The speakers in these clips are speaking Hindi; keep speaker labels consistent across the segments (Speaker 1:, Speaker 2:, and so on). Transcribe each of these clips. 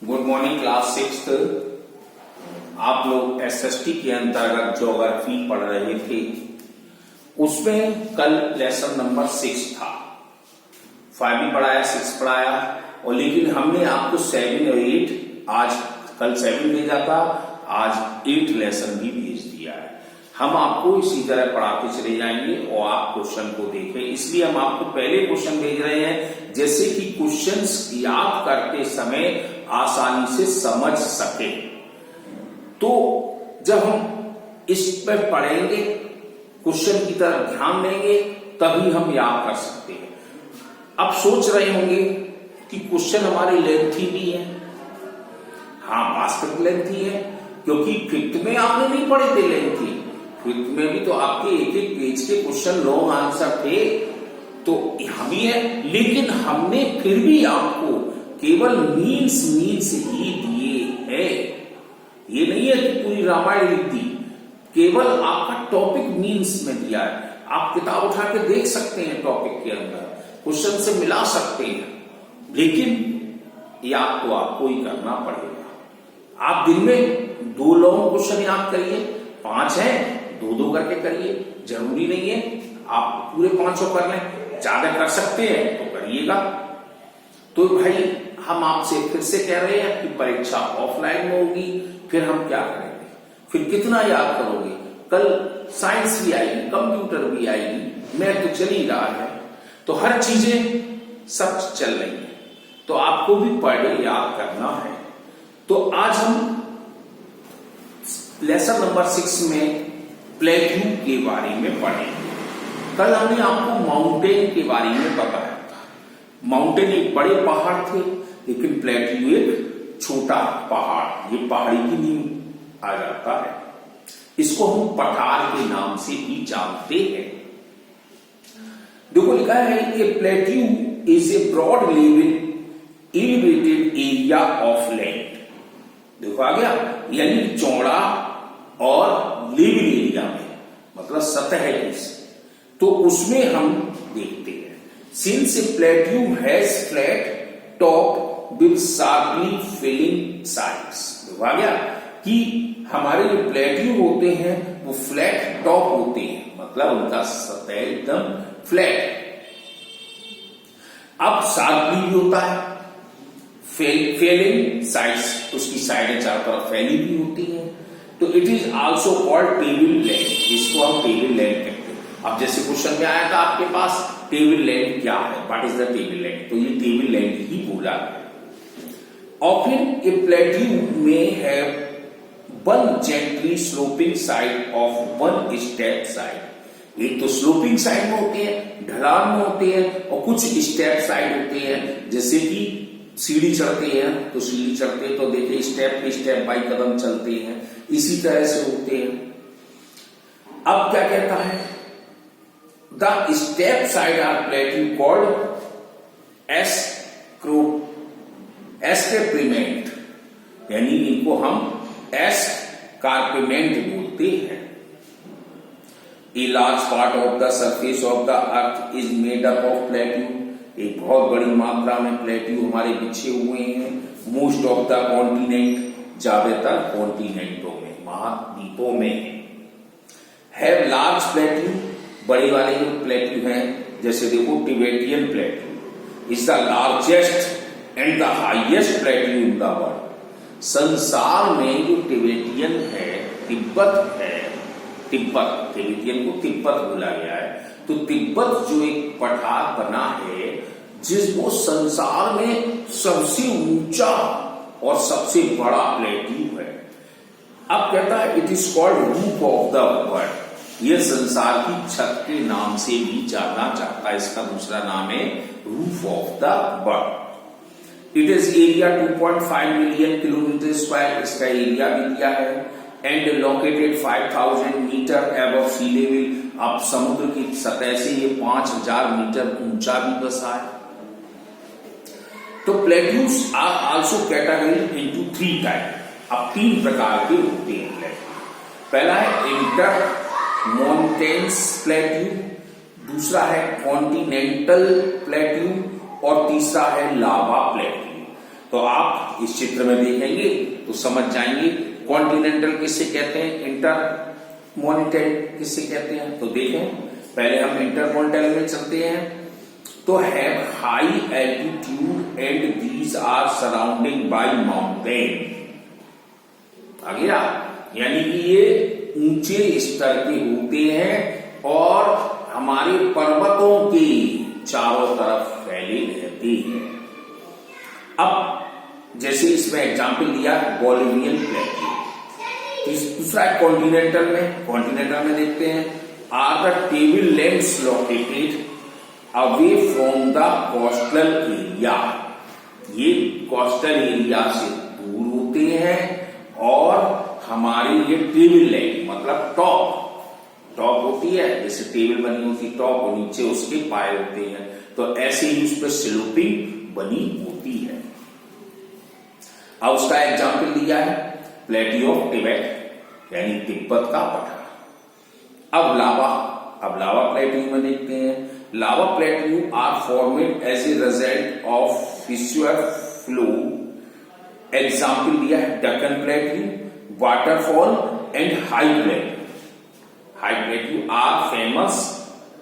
Speaker 1: Good morning class 6। आप लोग एसएसटी के अंतर्गत ज्योग्राफी पढ़ रहे थे। उसमें कल लेसन नंबर 6 था। 5 भी पढ़ाया, 6 पढ़ाया, और लेकिन हमने आपको 7 और 8 आज कल 7 भेजा था, आज 8 लेसन भी भेज दिया है। हम आपको इसी तरह पढ़ाते चले जाएंगे और आप क्वेश्चन को देखें। इसलिए हम आपको पहले क्वेश्चन भेज रहे हैं जैसे कि क्वेश्चंस याद करते समय आसानी से समझ सके। तो जब हम इस पर पढ़ेंगे, क्वेश्चन की तरफ ध्यान देंगे, तभी हम याद कर सकते हैं। अब सोच रहे होंगे कि क्वेश्चन हमारे लेंथी भी है। हाँ, वास्तविक लेंथी है, क्योंकि फिफ्थ में आपने नहीं पढ़े थे लेंथी। फिफ्थ में भी तो आपके एक एक पेज के क्वेश्चन लॉन्ग आंसर थे, तो हम ही है। लेकिन हमने फिर भी आपको केवल मीन्स ही दिए हैं। ये नहीं है कि पूरी रामायण लिख दी, केवल आपका टॉपिक मीन्स में दिया है। आप किताब उठा के देख सकते हैं, टॉपिक के अंदर क्वेश्चन से मिला सकते हैं, लेकिन याद तो आपको ही करना पड़ेगा। आप दिन में 2 लॉन्ग क्वेश्चन याद करिए, 5 हैं 2-2 करके करिए। जरूरी नहीं है आप पूरे 5 कर लें, ज्यादा कर सकते हैं तो करिएगा। तो भाई हम आपसे फिर से कह रहे हैं कि परीक्षा ऑफलाइन में होगी, फिर हम क्या करेंगे, फिर कितना याद करोगे। कल साइंस भी आएगी, कंप्यूटर भी आएगी, मैथ तो चल ही रहा है, तो हर चीजें सब चल रही है, तो आपको भी पढ़े याद करना है। तो आज हम लेसन नंबर 6 में प्लेट्यू के बारे में पढ़ेंगे। कल हमने आपको माउंटेन के बारे में बताया था। माउंटेन एक बड़े पहाड़ थे, लेकिन प्लेट्यू एक छोटा पहाड़, ये पहाड़ी की नींव आ जाता है। इसको हम पठार के नाम से भी जानते हैं। देखो लिखा है कि plateau is a broad level elevated area of land. देखो आ गया, यानी चौड़ा और लेवल एरिया में, मतलब सतह की, तो उसमें हम देखते हैं। Since plateau has flat top with sharply filling sides. देखो आ गया कि हमारे जो प्लेट्यू होते हैं वो फ्लैट टॉप होते हैं, मतलब उनका सतह एकदम फ्लैट। अब शार्पली भी होता है, फेलिंग साइड्स, उसकी साइडें चारों तरफ फैली भी होती हैं, तो it is also called table land. इसको हम टेबल लैंड कहते हैं। अब जैसे क्वेश्चन में आया था आपके पास टेबल लैंड क्या है, what is the table land, तो ये टेबल लैंड ही बोला है। ऑफन ए प्लेट्यू में have one gently sloping side of one step side. एक तो स्लोपिंग साइड में होते हैं, ढलान में होते हैं, और कुछ स्टेप साइड होते हैं, जैसे कि सीढ़ी चढ़ते हैं तो सीढ़ी चढ़ते हैं तो देखिए स्टेप पे स्टेप बाई कदम चलते हैं, इसी तरह से होते हैं। अब क्या कहता है, the step side are plateau called escarpment, यानी इनको हम एस्कार्पमेंट बोलते हैं। A large part of the surface of the earth is made up of plateau. एक बहुत बड़ी मात्रा में प्लेट्यू हमारे बिछे हुए हैं। मोस्ट ऑफ द कॉन्टिनेंट, ज्यादातर कॉन्टिनेंटों में, महाद्वीपों में। हैव लार्ज प्लेट्यू, बड़े वाले जो प्लेट्यू हैं, जैसे देखो Tibetan plateau is the largest and the highest plateau in the world. संसार में जो टिबेटियन है, तिब्बत है, तिब्बत, टिबेटियन को तिब्बत बोला गया है, तो तिब्बत जो एक पठार बना है, जिसको संसार में सबसे ऊंचा और सबसे बड़ा प्लेट्यू है। अब कहता है it is called roof of the world. यह संसार की छत के नाम से भी जाना जाता है, इसका दूसरा नाम है roof of the world. It is area 2.5 million kilometre square, इसका एरिया भी दिया है, and located 5000 metre above sea level. अब समुद्र की सतह से ये 5000 मीटर ऊंचा भी बसा है। तो plateaus are also categorised into 3 type. अब 3 प्रकार के होते हैं प्लेट्यू। पहला है इंटर माउंटेन्स प्लेट्यू, दूसरा है कॉन्टिनेंटल प्लेट्यू, और तीसरा है लावा प्लेट्यू। तो आप इस चित्र में देखेंगे तो समझ जाएंगे कॉन्टिनेंटल किससे कहते हैं, इंटरमॉनिटल किससे कहते हैं। तो देखें, पहले हम इंटरमॉनिटल में चलते हैं। तो have high altitude and these are surrounding by mountain. आ गया, यानी कि ये ऊंचे स्तर के होते हैं और हमारे पर्वतों के चारों तरफ फैले रहते हैं। अब जैसे इसमें एग्जाम्पल दिया बोलिवियन प्लेटू। दूसरा है कॉन्टिनेंटल में देखते हैं, are the table lands located away from the coastal area. ये कोस्टल एरिया से दूर होते हैं और हमारी ये टेबल लैंड मतलब टॉप होती है, जैसे टेबल बनी होती टॉप और नीचे उसके पाए होते हैं, तो ऐसे ही उस पर स्लोपिंग बनी होती है। अब उसका एग्जाम्पल दिया है प्लेट्यू ऑफ टिबेट यानी तिब्बत का पठार। अब लावा प्लेट्यू में देखते हैं। Lava plateau are formed as a result of fissural flow. Example दिया है Deccan plateau, waterfall and high plateau are famous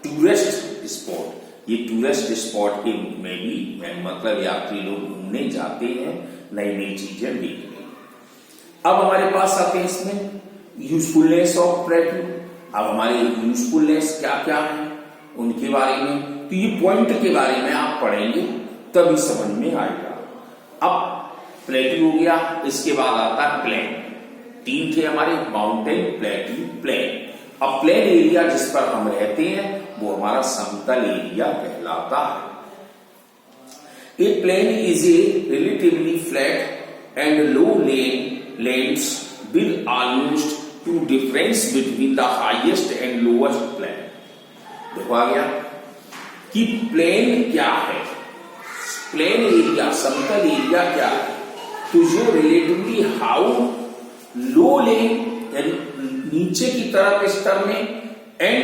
Speaker 1: tourist spot. ये टूरिस्ट स्पॉट के में भी मतलब यात्री लोग घूमने जाते हैं, नई चीजें देखने। अब हमारे पास आते हैं इसमें यूजफुलनेस ऑफ प्लेट्यू। अब हमारे यूजफुलनेस क्या क्या है उनके बारे में, तो ये पॉइंट के बारे में आप पढ़ेंगे तभी समझ में आएगा। अब प्लेट्यू हो गया, इसके बाद आता है प्लेन। तीन थे हमारे, माउंटेन, प्लेट्यू, प्लेन। अब प्लेन एरिया जिस पर हम रहते हैं वो हमारा समतल एरिया कहलाता है। A plane is a relatively flat and low lands with almost two difference between the highest and lowest plane. देखो आ गया कि प्लेन क्या है, प्लेन एरिया समतल एरिया क्या है, तो जो रिलेटिवली हाउ लो लैंड नीचे की तरफ स्तर में and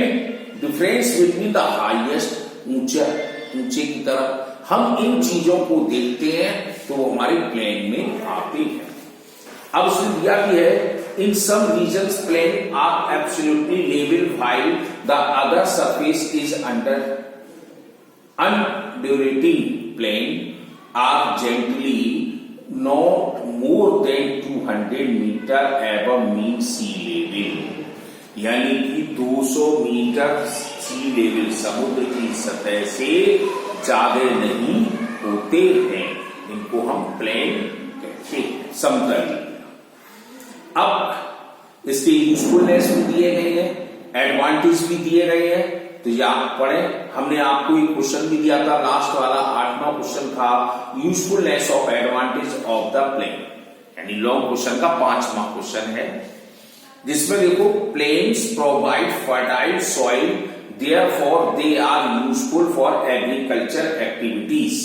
Speaker 1: difference between the highest ऊंचे की तरफ, हम इन चीजों को देखते हैं तो वो हमारे प्लेन में आते हैं। अब उसने दिया कि है in some regions plain are absolutely level while the other surface is under undulating plane are gently not more than 200 metre above mean sea level। यानी कि 200 मीटर सी लेवल समुद्र की सतह से ज्यादा नहीं होते हैं, इनको हम प्लेन कहते हैं, समतल। अब इसके यूजफुलनेस भी दिए गए हैं, एडवांटेज भी दिए गए हैं, तो ये आप पढ़ें। हमने आपको एक क्वेश्चन भी दिया था, लास्ट वाला 8वां क्वेश्चन था usefulness of advantage of the plain, यानी लॉन्ग क्वेश्चन का 5वां क्वेश्चन है, जिसमें देखो plains provide fertile soil therefore they are useful for agriculture activities.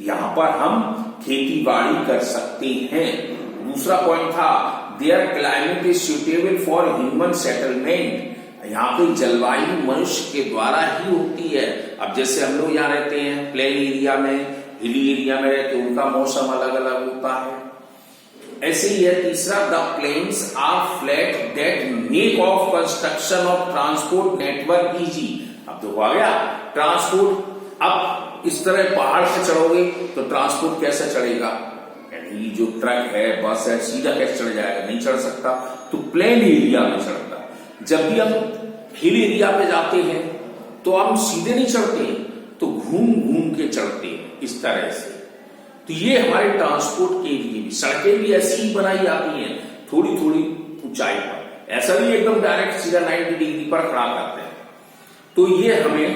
Speaker 1: यहां पर हम खेती बाड़ी कर सकते हैं। दूसरा पॉइंट था their climate is suitable for human settlement. यहाँ पे जलवायु मनुष्य के द्वारा ही होती है। अब जैसे हम लोग यहाँ रहते हैं प्लेन एरिया में, हिली एरिया में रहते हैं, उनका मौसम अलग अलग होता है। ऐसे ही है। तीसरा, the plains are flat that make of construction of transport network easy. अब तो आ गया ट्रांसपोर्ट। अब इस तरह पहाड़ पे चढ़ोगे तो ट्रांसपोर्ट कैसे चढ़ेगा, यानी जो ट्रक है, बस है, सीधा कैसे चढ़ जाएगा, नहीं चढ़ सकता, तो प्लेन एरिया में चढ़ता। जब भी हम हिल एरिया पे जाते हैं तो हम सीधे नहीं चढ़ते, तो घूम घूम के चढ़ते हैं इस तरह से। तो ये हमारे ट्रांसपोर्ट के लिए भी सड़कें भी ऐसी ही बनाई जाती हैं, थोड़ी थोड़ी ऊंचाई पर, ऐसा नहीं एकदम डायरेक्ट सीधा 90 डिग्री पर खड़ा करते हैं। तो ये हमें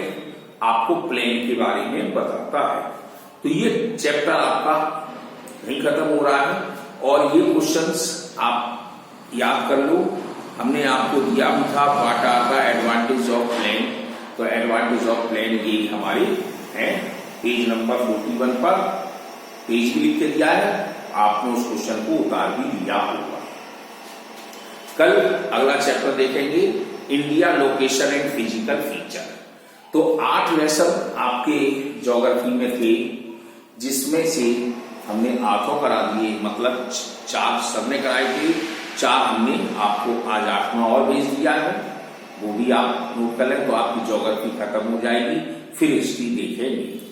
Speaker 1: आपको प्लेन के बारे में बताता है। तो ये चैप्टर आपका नहीं खत्म हो रहा है और ये क्वेश्चंस आप याद कर लो। हमने आपको दिया भी था what are the advantage of plain, तो एडवांटेज ऑफ प्लेन ये हमारी है पेज नंबर 41 पर, पेज भी लिख के दिया है, आपने उस क्वेश्चन को उतार भी दिया होगा। कल अगला चैप्टर देखेंगे India location and physical feature. तो 8 लेसन आपके ज्योग्राफी में थे, जिसमें से हमने 8 करा दिए, मतलब 4 सबने कराए थे, 4 हमने आपको आज 8वां और भेज दिया है, वो भी आप नोट कर लें तो आपकी ज्योग्राफी खत्म हो जाएगी, फिर हिस्ट्री देखेंगे।